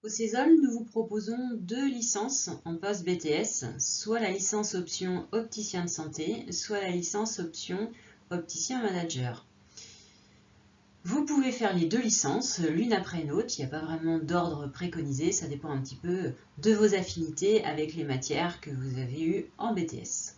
Au CESOL, nous vous proposons 2 licences en post-BTS, soit la licence option opticien de santé, soit la licence option opticien manager. Vous pouvez faire les 2 licences, l'une après l'autre, il n'y a pas vraiment d'ordre préconisé, ça dépend un petit peu de vos affinités avec les matières que vous avez eues en BTS.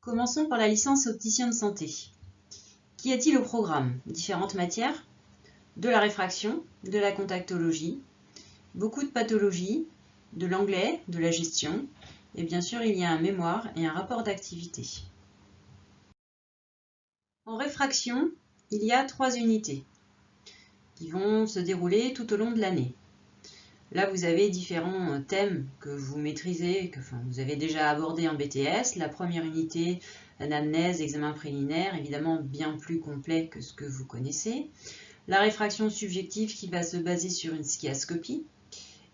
Commençons par la licence opticien de santé. Qu'y a-t-il au programme? Différentes matières, de la réfraction, de la contactologie, beaucoup de pathologie, de l'anglais, de la gestion, et bien sûr il y a un mémoire et un rapport d'activité. En réfraction, il y a 3 unités qui vont se dérouler tout au long de l'année. Là, vous avez différents thèmes que vous maîtrisez, que vous avez déjà abordés en BTS. La première unité, l'anamnèse, examen préliminaire, évidemment bien plus complet que ce que vous connaissez. La réfraction subjective qui va se baser sur une skiascopie.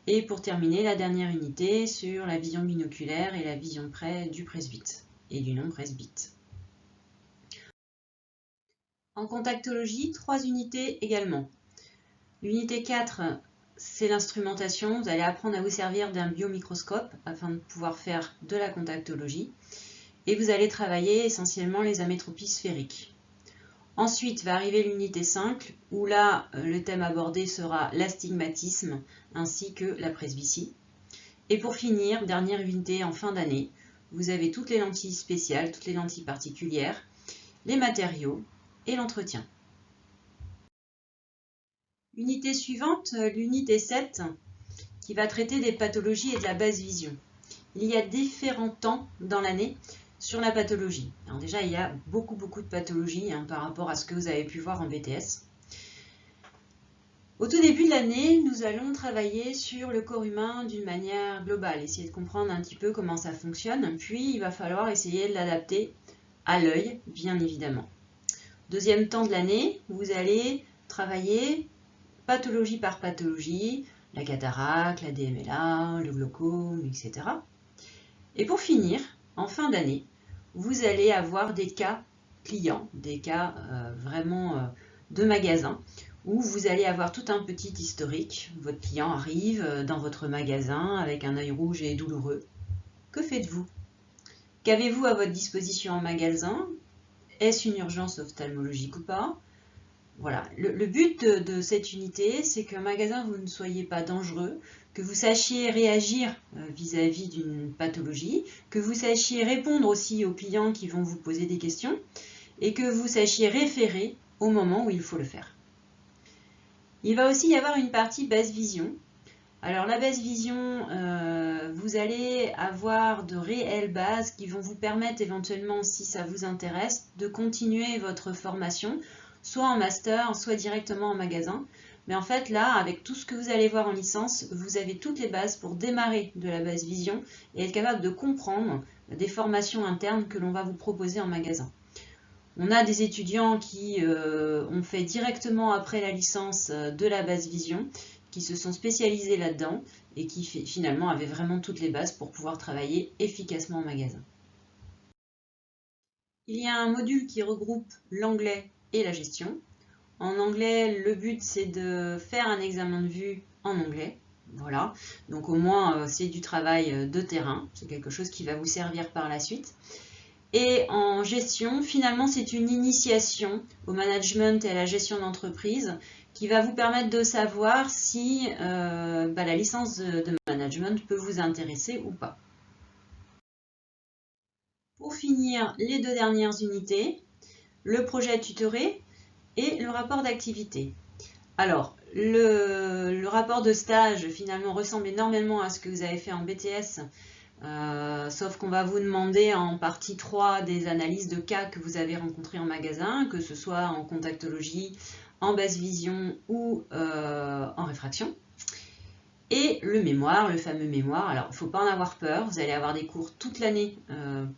Et pour terminer, la dernière unité sur la vision binoculaire et la vision près du presbyte et du non-presbyte. En contactologie, 3 unités également. L'unité 4, c'est l'instrumentation. Vous allez apprendre à vous servir d'un biomicroscope afin de pouvoir faire de la contactologie. Et vous allez travailler essentiellement les amétropies sphériques. Ensuite va arriver l'unité 5, où là, le thème abordé sera l'astigmatisme ainsi que la presbytie. Et pour finir, dernière unité en fin d'année, vous avez toutes les lentilles spéciales, toutes les lentilles particulières, les matériaux et l'entretien. Unité suivante, l'unité 7, qui va traiter des pathologies et de la basse vision. Il y a différents temps dans l'année sur la pathologie. Alors déjà, il y a beaucoup de pathologies par rapport à ce que vous avez pu voir en BTS. Au tout début de l'année, nous allons travailler sur le corps humain d'une manière globale, essayer de comprendre un petit peu comment ça fonctionne, puis il va falloir essayer de l'adapter à l'œil, bien évidemment. Deuxième temps de l'année, vous allez travailler pathologie par pathologie, la cataracte, la DMLA, le glaucome, etc. Et pour finir, en fin d'année, vous allez avoir des cas clients, des cas vraiment de magasin, où vous allez avoir tout un petit historique. Votre client arrive dans votre magasin avec un œil rouge et douloureux. Que faites-vous? Qu'avez-vous à votre disposition en magasin? Est-ce une urgence ophtalmologique ou pas? Voilà, le but de cette unité, c'est qu'un magasin, vous ne soyez pas dangereux, que vous sachiez réagir vis-à-vis d'une pathologie, que vous sachiez répondre aussi aux clients qui vont vous poser des questions, et que vous sachiez référer au moment où il faut le faire. Il va aussi y avoir une partie basse vision. Alors la basse vision, vous allez avoir de réelles bases qui vont vous permettre éventuellement, si ça vous intéresse, de continuer votre formation, soit en master, soit directement en magasin. Mais en fait là, avec tout ce que vous allez voir en licence, vous avez toutes les bases pour démarrer de la basse vision et être capable de comprendre des formations internes que l'on va vous proposer en magasin. On a des étudiants qui ont fait directement après la licence de la basse vision, qui se sont spécialisés là-dedans et qui finalement avaient vraiment toutes les bases pour pouvoir travailler efficacement en magasin. Il y a un module qui regroupe l'anglais et la gestion. En anglais, le but c'est de faire un examen de vue en anglais. Voilà, donc au moins c'est du travail de terrain, c'est quelque chose qui va vous servir par la suite. Et en gestion, finalement, c'est une initiation au management et à la gestion d'entreprise qui va vous permettre de savoir si la licence de management peut vous intéresser ou pas. Pour finir, les 2 dernières unités, le projet tutoré et le rapport d'activité. Alors, le rapport de stage, finalement, ressemble énormément à ce que vous avez fait en BTS, sauf qu'on va vous demander en partie 3 des analyses de cas que vous avez rencontrés en magasin, que ce soit en contactologie, en basse vision ou en réfraction. Et le mémoire, le fameux mémoire, alors il ne faut pas en avoir peur, vous allez avoir des cours toute l'année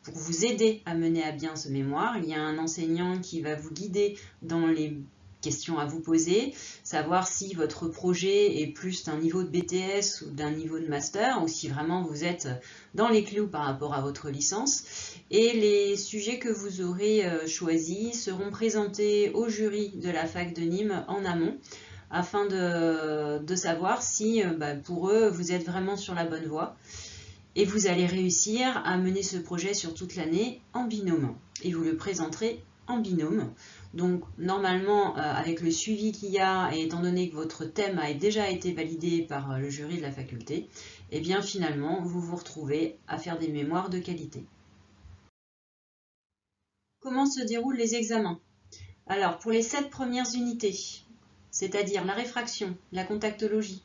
pour vous aider à mener à bien ce mémoire. Il y a un enseignant qui va vous guider dans les questions à vous poser, savoir si votre projet est plus d'un niveau de BTS ou d'un niveau de master, ou si vraiment vous êtes dans les clous par rapport à votre licence. Et les sujets que vous aurez choisis seront présentés au jury de la fac de Nîmes en amont, afin de savoir si pour eux, vous êtes vraiment sur la bonne voie. Et vous allez réussir à mener ce projet sur toute l'année en binôme. Et vous le présenterez en binôme. Donc normalement, avec le suivi qu'il y a, et étant donné que votre thème a déjà été validé par le jury de la faculté, et bien finalement, vous vous retrouvez à faire des mémoires de qualité. Comment se déroulent les examens? Alors, pour les 7 premières unités, c'est-à-dire la réfraction, la contactologie,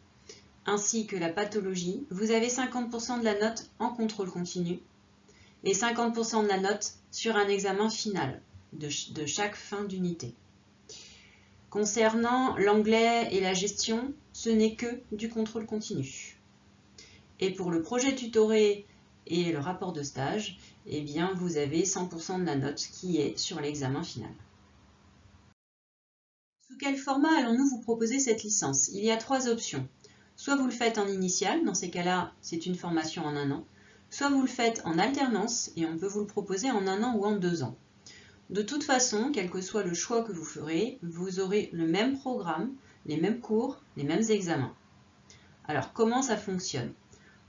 ainsi que la pathologie, vous avez 50% de la note en contrôle continu et 50% de la note sur un examen final de chaque fin d'unité. Concernant l'anglais et la gestion, ce n'est que du contrôle continu. Et pour le projet tutoré et le rapport de stage, eh bien vous avez 100% de la note qui est sur l'examen final. Sous quel format allons-nous vous proposer cette licence? Il y a 3 options. Soit vous le faites en initial, dans ces cas-là, c'est une formation en 1 an. Soit vous le faites en alternance, et on peut vous le proposer en 1 an ou en 2 ans. De toute façon, quel que soit le choix que vous ferez, vous aurez le même programme, les mêmes cours, les mêmes examens. Alors, comment ça fonctionne?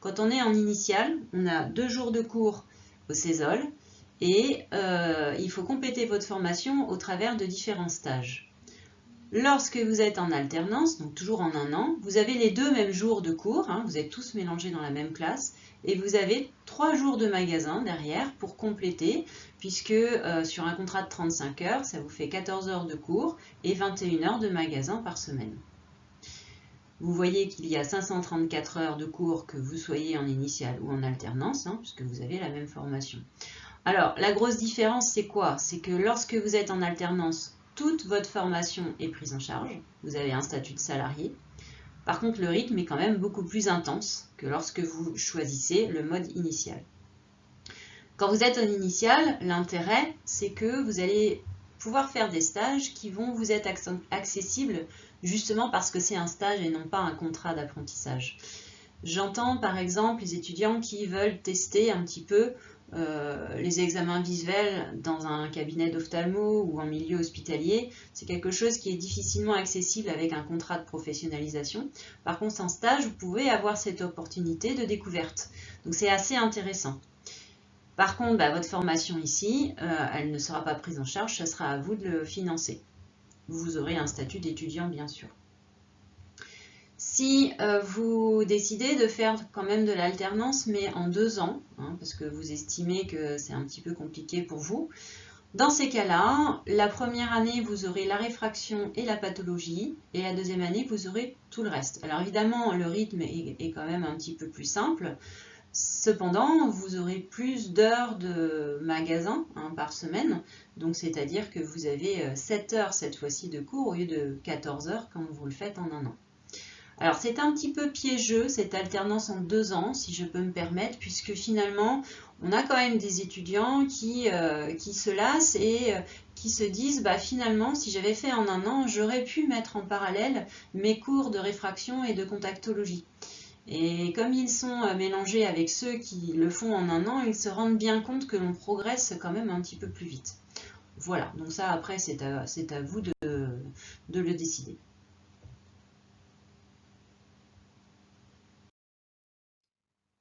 Quand on est en initial, on a 2 jours de cours au CESOL, et il faut compléter votre formation au travers de différents stages. Lorsque vous êtes en alternance, donc toujours en 1 an, vous avez les 2 mêmes jours de cours, vous êtes tous mélangés dans la même classe, et vous avez 3 jours de magasin derrière pour compléter, puisque sur un contrat de 35 heures, ça vous fait 14 heures de cours et 21 heures de magasin par semaine. Vous voyez qu'il y a 534 heures de cours que vous soyez en initiale ou en alternance, puisque vous avez la même formation. Alors, la grosse différence, c'est quoi? C'est que lorsque vous êtes en alternance, toute votre formation est prise en charge. Vous avez un statut de salarié. Par contre, le rythme est quand même beaucoup plus intense que lorsque vous choisissez le mode initial. Quand vous êtes en initial, l'intérêt, c'est que vous allez pouvoir faire des stages qui vont vous être accessibles justement parce que c'est un stage et non pas un contrat d'apprentissage. J'entends par exemple les étudiants qui veulent tester un petit peu les examens visuels dans un cabinet d'ophtalmo ou en milieu hospitalier. C'est quelque chose qui est difficilement accessible avec un contrat de professionnalisation. Par contre, en stage, vous pouvez avoir cette opportunité de découverte. Donc c'est assez intéressant. Par contre, votre formation ici, elle ne sera pas prise en charge, ce sera à vous de le financer. Vous aurez un statut d'étudiant, bien sûr. Si vous décidez de faire quand même de l'alternance, mais en 2 ans, parce que vous estimez que c'est un petit peu compliqué pour vous, dans ces cas-là, la première année, vous aurez la réfraction et la pathologie, et la deuxième année, vous aurez tout le reste. Alors évidemment, le rythme est quand même un petit peu plus simple. Cependant, vous aurez plus d'heures de magasin par semaine, donc c'est-à-dire que vous avez 7 heures cette fois-ci de cours au lieu de 14 heures quand vous le faites en 1 an. Alors c'est un petit peu piégeux cette alternance en 2 ans, si je peux me permettre, puisque finalement on a quand même des étudiants qui se lassent et qui se disent finalement si j'avais fait en 1 an, j'aurais pu mettre en parallèle mes cours de réfraction et de contactologie. Et comme ils sont mélangés avec ceux qui le font en 1 an, ils se rendent bien compte que l'on progresse quand même un petit peu plus vite. Voilà, donc ça après c'est à vous de le décider.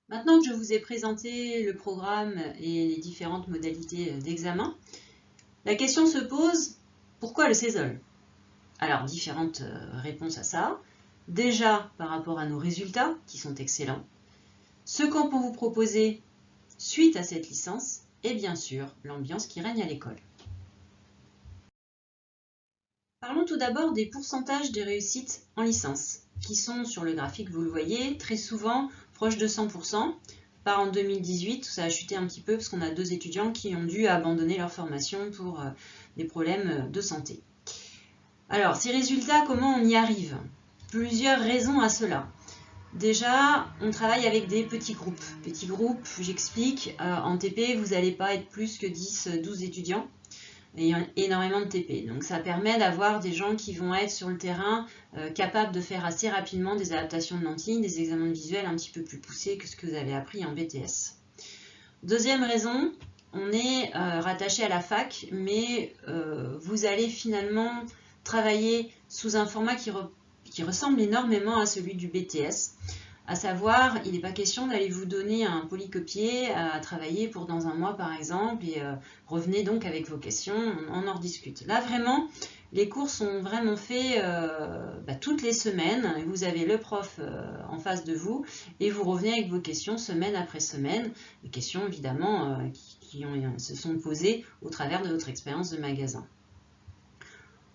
Maintenant que je vous ai présenté le programme et les différentes modalités d'examen, la question se pose, pourquoi le CESOL? Alors, différentes réponses à ça. Déjà, par rapport à nos résultats, qui sont excellents, ce qu'on peut vous proposer suite à cette licence, et bien sûr, l'ambiance qui règne à l'école. Parlons tout d'abord des pourcentages de réussite en licence, qui sont sur le graphique, vous le voyez, très souvent proche de 100%. Par en 2018, ça a chuté un petit peu parce qu'on a 2 étudiants qui ont dû abandonner leur formation pour des problèmes de santé. Alors, ces résultats, comment on y arrive? Plusieurs raisons à cela. Déjà, on travaille avec des petits groupes. Petits groupes, j'explique, en TP, vous n'allez pas être plus que 10-12 étudiants. Et énormément de TP. Donc ça permet d'avoir des gens qui vont être sur le terrain capables de faire assez rapidement des adaptations de lentilles, des examens visuels un petit peu plus poussés que ce que vous avez appris en BTS. Deuxième raison, on est rattaché à la fac, mais vous allez finalement travailler sous un format qui qui ressemble énormément à celui du BTS. À savoir, il n'est pas question d'aller vous donner un polycopier à travailler pour dans un mois par exemple, et revenez donc avec vos questions, on en rediscute. Là vraiment, les cours sont vraiment faits toutes les semaines, vous avez le prof en face de vous, et vous revenez avec vos questions semaine après semaine, les questions évidemment qui se sont posées au travers de votre expérience de magasin.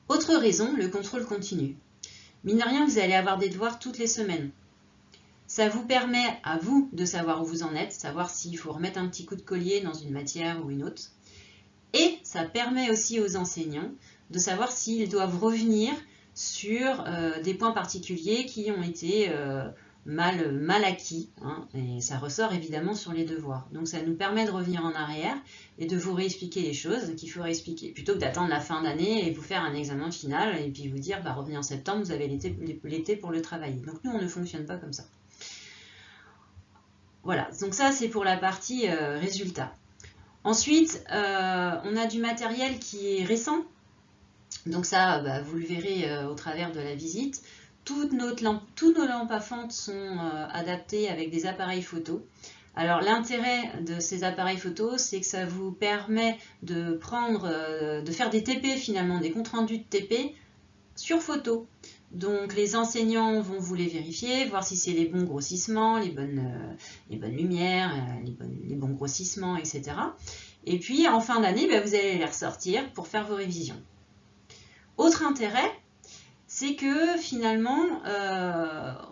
Autre raison, le contrôle continu. Mine de rien, vous allez avoir des devoirs toutes les semaines. Ça vous permet à vous de savoir où vous en êtes, savoir s'il faut remettre un petit coup de collier dans une matière ou une autre. Et ça permet aussi aux enseignants de savoir s'ils doivent revenir sur des points particuliers qui ont été mal acquis. Hein, et ça ressort évidemment sur les devoirs. Donc ça nous permet de revenir en arrière et de vous réexpliquer les choses qu'il faut réexpliquer. Plutôt que d'attendre la fin d'année et vous faire un examen final et puis vous dire revenez en septembre, vous avez l'été pour le travailler. Donc nous on ne fonctionne pas comme ça. Voilà, donc ça c'est pour la partie résultat. Ensuite, on a du matériel qui est récent. Donc ça, vous le verrez au travers de la visite. Tous nos lampes à fente sont adaptées avec des appareils photo. Alors l'intérêt de ces appareils photo, c'est que ça vous permet de faire des TP finalement, des comptes rendus de TP sur photo. Donc les enseignants vont vous les vérifier, voir si c'est les bons grossissements, les bonnes lumières, les bons grossissements, etc. Et puis en fin d'année, vous allez les ressortir pour faire vos révisions. Autre intérêt, c'est que finalement,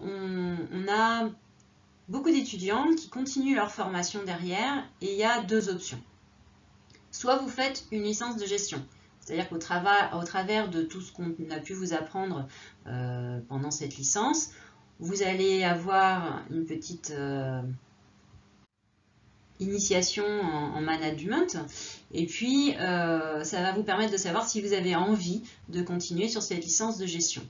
on a beaucoup d'étudiants qui continuent leur formation derrière et il y a deux options. Soit vous faites une licence de gestion. C'est-à-dire qu'au travers de tout ce qu'on a pu vous apprendre pendant cette licence, vous allez avoir une petite initiation en management et puis ça va vous permettre de savoir si vous avez envie de continuer sur cette licence de gestion.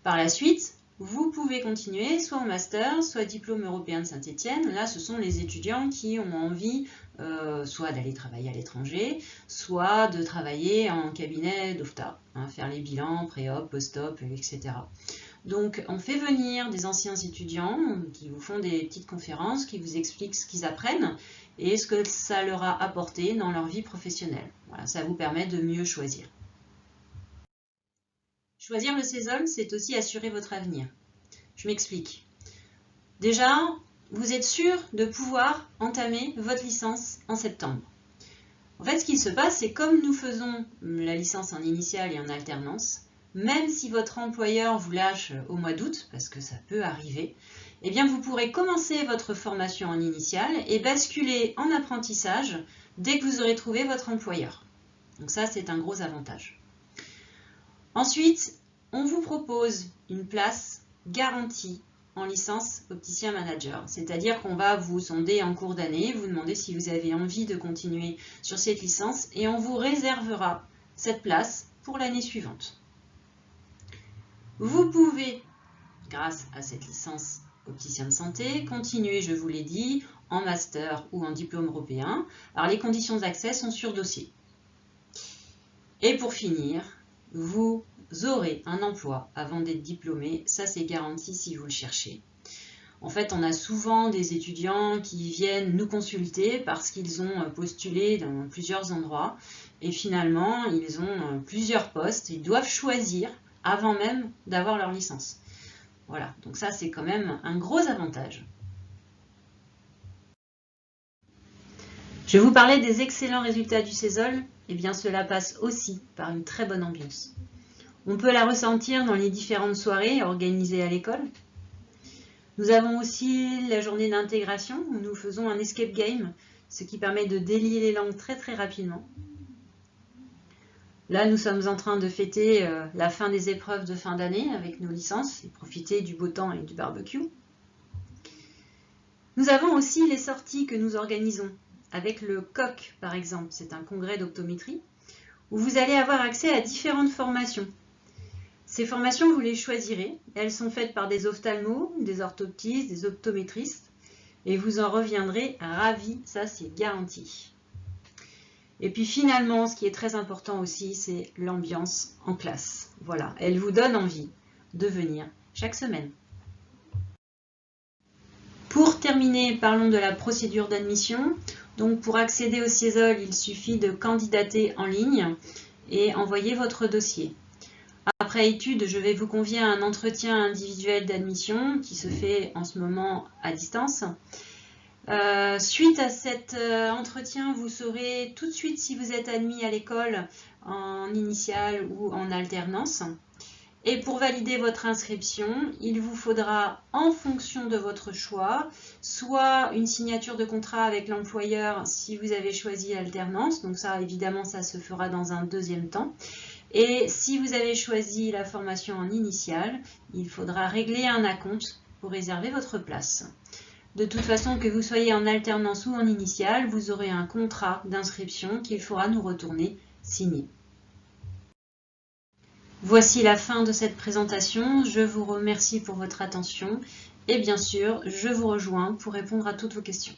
Par la suite, vous pouvez continuer soit en master, soit diplôme européen de Saint-Étienne. Là, ce sont les étudiants qui ont envie soit d'aller travailler à l'étranger, soit de travailler en cabinet d'OFTA, hein, faire les bilans, pré-op, post-op, etc. Donc, on fait venir des anciens étudiants qui vous font des petites conférences, qui vous expliquent ce qu'ils apprennent et ce que ça leur a apporté dans leur vie professionnelle. Voilà, ça vous permet de mieux choisir. Choisir le CESOL, c'est aussi assurer votre avenir. Je m'explique. Déjà, vous êtes sûr de pouvoir entamer votre licence en septembre. En fait, ce qui se passe, c'est comme nous faisons la licence en initiale et en alternance, même si votre employeur vous lâche au mois d'août, parce que ça peut arriver, eh bien vous pourrez commencer votre formation en initiale et basculer en apprentissage dès que vous aurez trouvé votre employeur. Donc ça, c'est un gros avantage. Ensuite, on vous propose une place garantie en licence opticien manager, c'est-à-dire qu'on va vous sonder en cours d'année, vous demander si vous avez envie de continuer sur cette licence et on vous réservera cette place pour l'année suivante. Vous pouvez, grâce à cette licence opticien de santé, continuer, je vous l'ai dit, en master ou en diplôme européen. Alors les conditions d'accès sont sur dossier. Et pour finir, vous aurez un emploi avant d'être diplômé, ça c'est garanti si vous le cherchez. En fait, on a souvent des étudiants qui viennent nous consulter parce qu'ils ont postulé dans plusieurs endroits et finalement, ils ont plusieurs postes, ils doivent choisir avant même d'avoir leur licence. Voilà, donc ça c'est quand même un gros avantage. Je vous parlais des excellents résultats du CESOL, et bien cela passe aussi par une très bonne ambiance. On peut la ressentir dans les différentes soirées organisées à l'école. Nous avons aussi la journée d'intégration où nous faisons un escape game, ce qui permet de délier les langues très très rapidement. Là, nous sommes en train de fêter la fin des épreuves de fin d'année avec nos licences et profiter du beau temps et du barbecue. Nous avons aussi les sorties que nous organisons avec le COC par exemple, c'est un congrès d'optométrie où vous allez avoir accès à différentes formations. Ces formations, vous les choisirez. Elles sont faites par des ophtalmos, des orthoptistes, des optométristes. Et vous en reviendrez ravis, ça c'est garanti. Et puis finalement, ce qui est très important aussi, c'est l'ambiance en classe. Voilà, elle vous donne envie de venir chaque semaine. Pour terminer, parlons de la procédure d'admission. Donc pour accéder au CESOL, il suffit de candidater en ligne et envoyer votre dossier. Après étude, je vais vous convier à un entretien individuel d'admission qui se fait en ce moment à distance. Suite à cet entretien, vous saurez tout de suite si vous êtes admis à l'école en initiale ou en alternance. Et pour valider votre inscription, il vous faudra, en fonction de votre choix, soit une signature de contrat avec l'employeur si vous avez choisi l'alternance, donc ça évidemment ça se fera dans un deuxième temps. Et si vous avez choisi la formation en initiale, il faudra régler un acompte pour réserver votre place. De toute façon, que vous soyez en alternance ou en initiale, vous aurez un contrat d'inscription qu'il faudra nous retourner signé. Voici la fin de cette présentation. Je vous remercie pour votre attention et bien sûr, je vous rejoins pour répondre à toutes vos questions.